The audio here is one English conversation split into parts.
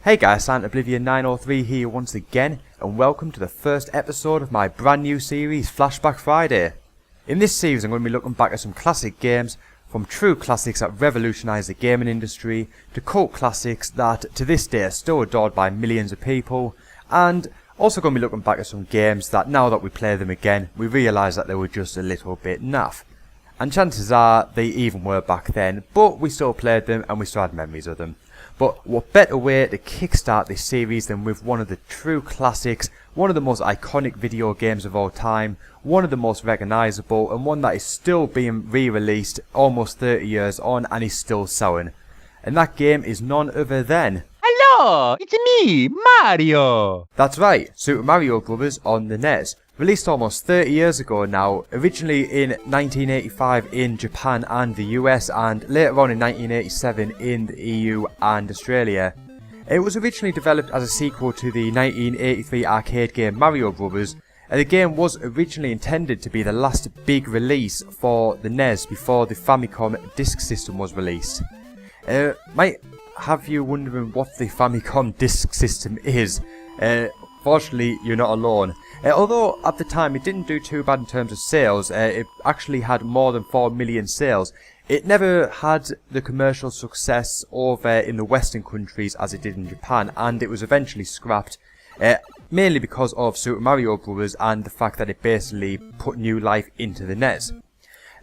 Hey guys, Oblivion903 here once again, and welcome to the first episode of my brand new series, Flashback Friday. In this series I'm going to be looking back at some classic games, from true classics that revolutionised the gaming industry, to cult classics that to this day are still adored by millions of people, and also going to be looking back at some games that now that we play them again, we realise that they were just a little bit naff. And chances are they even were back then, but we still played them and we still had memories of them. But what better way to kickstart this series than with one of the true classics, one of the most iconic video games of all time, one of the most recognisable, and one that is still being re-released almost 30 years on and is still selling. And that game is none other than... Hello, it's me, Mario! That's right, Super Mario Bros. On the NES. Released almost 30 years ago now, originally in 1985 in Japan and the US, and later on in 1987 in the EU and Australia. It was originally developed as a sequel to the 1983 arcade game Mario Bros. And the game was originally intended to be the last big release for the NES before the Famicom Disk System was released. Might have you wondering what the Famicom Disk System is. Fortunately, you're not alone. Although at the time it didn't do too bad in terms of sales, it actually had more than 4 million sales. It never had the commercial success over in the Western countries as it did in Japan, and it was eventually scrapped, mainly because of Super Mario Bros. And the fact that it basically put new life into the NES.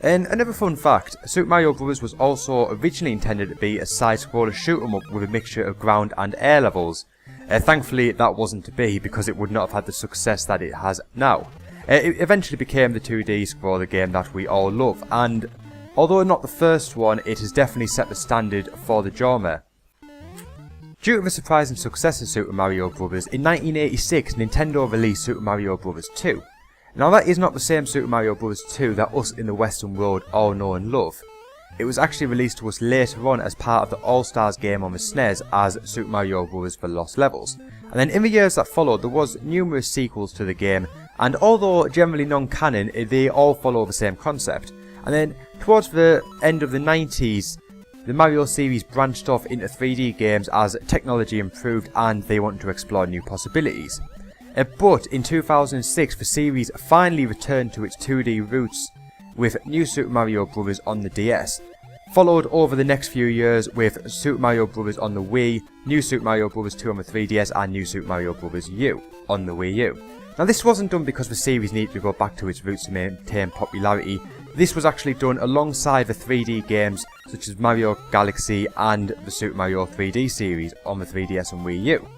And another fun fact, Super Mario Bros. Was also originally intended to be a side-scroller shoot-'em-up with a mixture of ground and air levels. Thankfully that wasn't to be, because it would not have had the success that it has now. It eventually became the 2D scroller game that we all love, and although not the first one, it has definitely set the standard for the genre. Due to the surprising success of Super Mario Bros., in 1986 Nintendo released Super Mario Bros. 2. Now that is not the same Super Mario Bros. 2 that us in the Western world all know and love. It was actually released to us later on as part of the All-Stars game on the SNES as Super Mario Bros. For Lost Levels. And then in the years that followed there was numerous sequels to the game, and although generally non-canon, they all follow the same concept. And then towards the end of the 90s, the Mario series branched off into 3D games as technology improved and they wanted to explore new possibilities. But in 2006 the series finally returned to its 2D roots with New Super Mario Bros. On the DS, followed over the next few years with Super Mario Bros. On the Wii, New Super Mario Bros. 2 on the 3DS and New Super Mario Bros. U on the Wii U. Now this wasn't done because the series needed to go back to its roots to maintain popularity. This was actually done alongside the 3D games such as Mario Galaxy and the Super Mario 3D series on the 3DS and Wii U.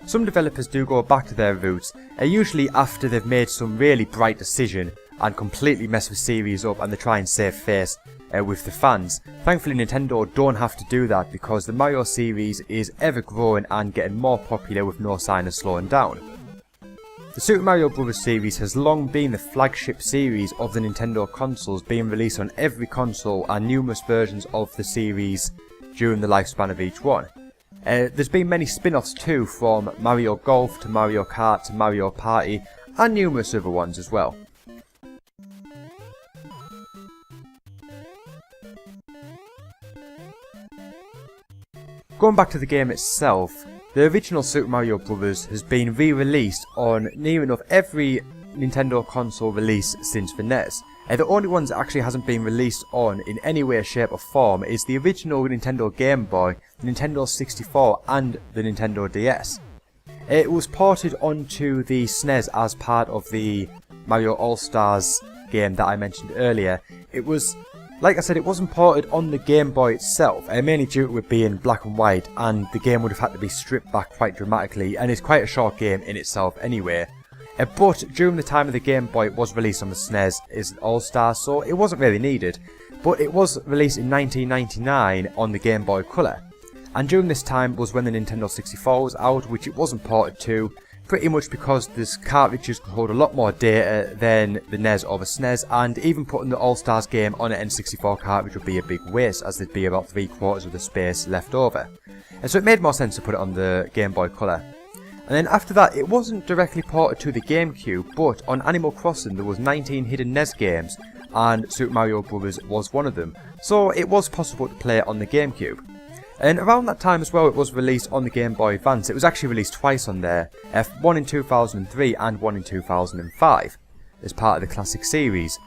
Some developers do go back to their roots, usually after they've made some really bright decision and completely mess the series up and they try and save face with the fans. Thankfully Nintendo don't have to do that because the Mario series is ever growing and getting more popular with no sign of slowing down. The Super Mario Bros. Series has long been the flagship series of the Nintendo consoles, being released on every console and numerous versions of the series during the lifespan of each one. There's been many spin-offs too, from Mario Golf to Mario Kart to Mario Party and numerous other ones as well. Going back to the game itself, the original Super Mario Bros. Has been re-released on near enough every Nintendo console release since the NES. The only one that actually hasn't been released on in any way, shape or form is the original Nintendo Game Boy, the Nintendo 64 and the Nintendo DS. It was ported onto the SNES as part of the Mario All-Stars game that I mentioned earlier. It was, like I said, it wasn't ported on the Game Boy itself, mainly due to it being black and white, and the game would have had to be stripped back quite dramatically, and it's quite a short game in itself anyway. But during the time of the Game Boy it was released on the SNES as All-Stars, so it wasn't really needed. But it was released in 1999 on the Game Boy Color. And during this time was when the Nintendo 64 was out, which it wasn't ported to, pretty much because this cartridges could hold a lot more data than the NES or the SNES, and even putting the All-Stars game on an N64 cartridge would be a big waste, as there'd be about 3/4 of the space left over. And so it made more sense to put it on the Game Boy Color. And then after that, it wasn't directly ported to the GameCube, but on Animal Crossing there was 19 hidden NES games, and Super Mario Bros. Was one of them, so it was possible to play it on the GameCube. And around that time as well, it was released on the Game Boy Advance. It was actually released twice on there, one in 2003 and one in 2005, as part of the classic series.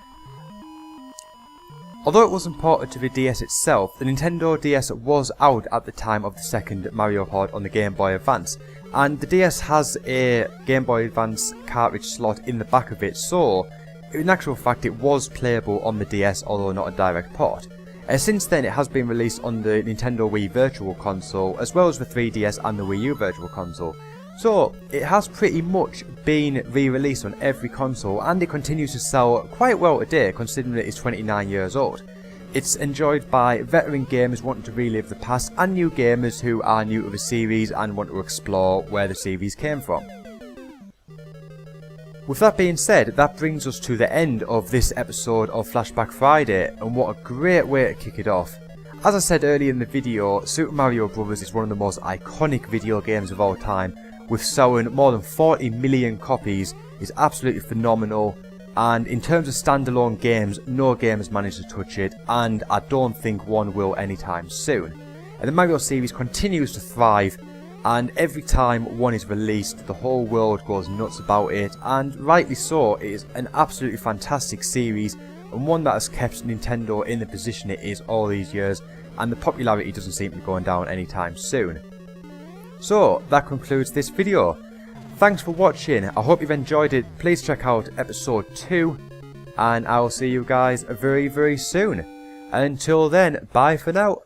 Although it wasn't ported to the DS itself, the Nintendo DS was out at the time of the second Mario port on the Game Boy Advance, and the DS has a Game Boy Advance cartridge slot in the back of it, so in actual fact it was playable on the DS, although not a direct port. Since then it has been released on the Nintendo Wii Virtual Console, as well as the 3DS and the Wii U Virtual Console. So it has pretty much been re-released on every console, and it continues to sell quite well today considering it is 29 years old. It's enjoyed by veteran gamers wanting to relive the past and new gamers who are new to the series and want to explore where the series came from. With that being said, that brings us to the end of this episode of Flashback Friday, and what a great way to kick it off. As I said earlier in the video, Super Mario Bros. Is one of the most iconic video games of all time, with selling more than 40 million copies. Is absolutely phenomenal, and in terms of standalone games, no game has managed to touch it, and I don't think one will anytime soon. And the Mario series continues to thrive, and every time one is released, the whole world goes nuts about it, and rightly so. It is an absolutely fantastic series, and one that has kept Nintendo in the position it is all these years, and the popularity doesn't seem to be going down anytime soon. So, that concludes this video. Thanks for watching, I hope you've enjoyed it. Please check out episode 2, and I will see you guys very soon. And until then, bye for now.